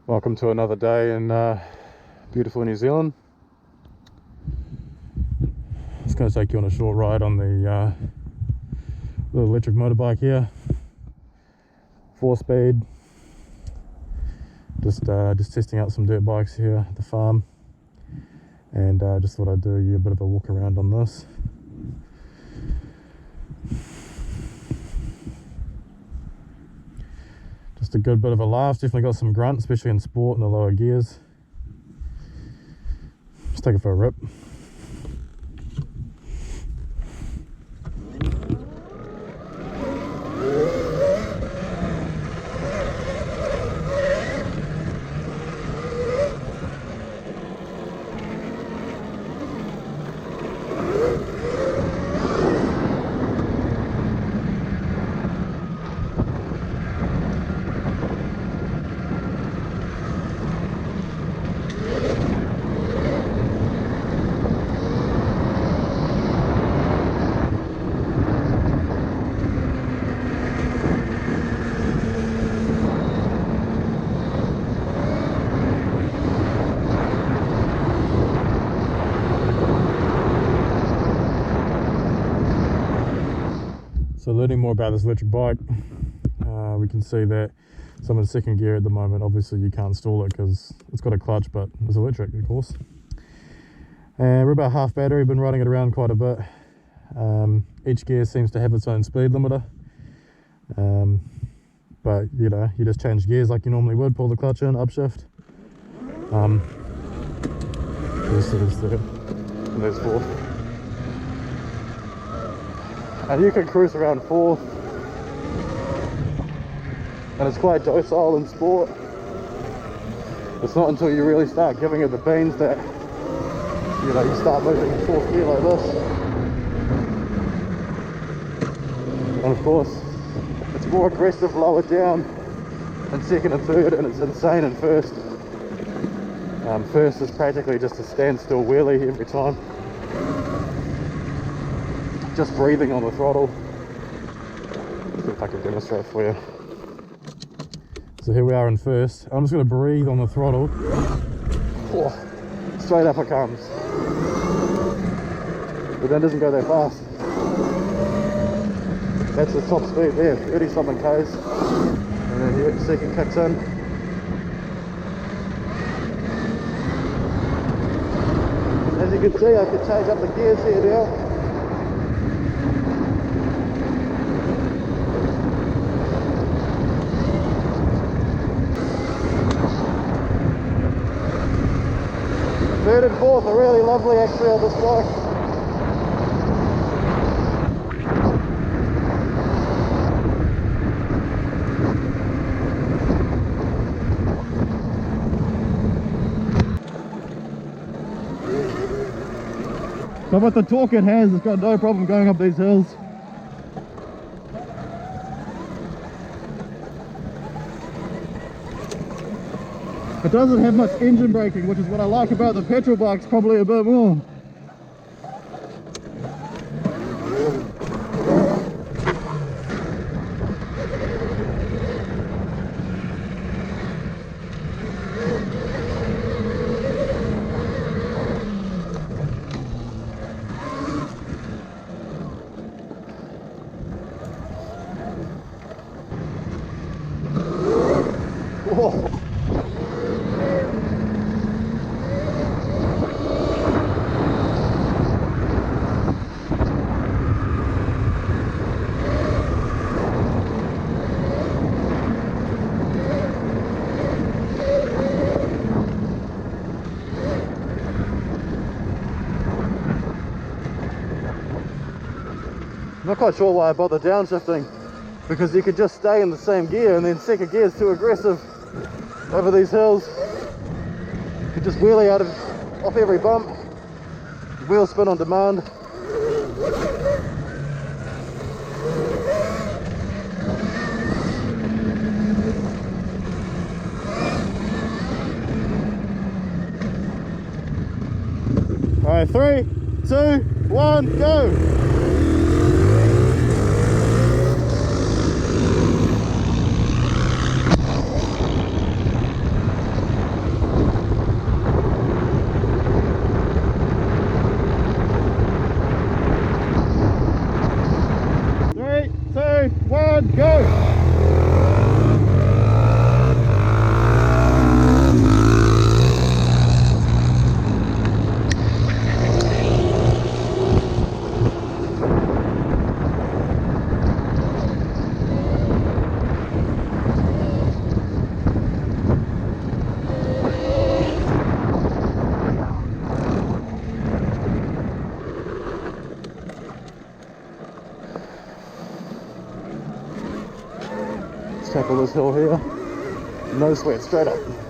Welcome to another day in beautiful New Zealand. Just going to take you on a short ride on the little electric motorbike here. 4-speed. Just testing out some dirt bikes here at the farm, and just thought I'd do you a bit of a walk around on this. Just a good bit of a laugh. Definitely got some grunt, especially in sport in the lower gears. Just take it for a rip. So learning more about this electric bike, we can see that I'm in second gear at the moment. Obviously you can't stall it because it's got a clutch, but it's electric of course. And we're about half battery, been riding it around quite a bit. Each gear seems to have its own speed limiter. But you know, you just change gears like you normally would, pull the clutch in, upshift. There's fourth. And you can cruise around fourth, and it's quite docile in sport. It's not until you really start giving it the beans that you start moving in fourth gear like this. And of course it's more aggressive lower down in second and third, and it's insane in first. First is practically just a standstill wheelie every time. Just breathing on the throttle. Let's see if I can demonstrate for you. So here we are in first. I'm just going to breathe on the throttle. Oh, straight up it comes. But then it doesn't go that fast. That's the top speed there, 30 something k's. And then here the second kicks in. As you can see, I can change up the gears here now. Third and fourth are really lovely actually on this bike. But with the torque it has, it's got no problem going up these hills. It doesn't have much engine braking, which is what I like about the petrol bikes probably a bit more. Whoa. I'm not quite sure why I bother downshifting, because you could just stay in the same gear, and then second gear is too aggressive over these hills. You could just wheelie off every bump, wheel spin on demand. Alright, 3, 2, 1, go! let's tackle this hill here. No sweat, straight up.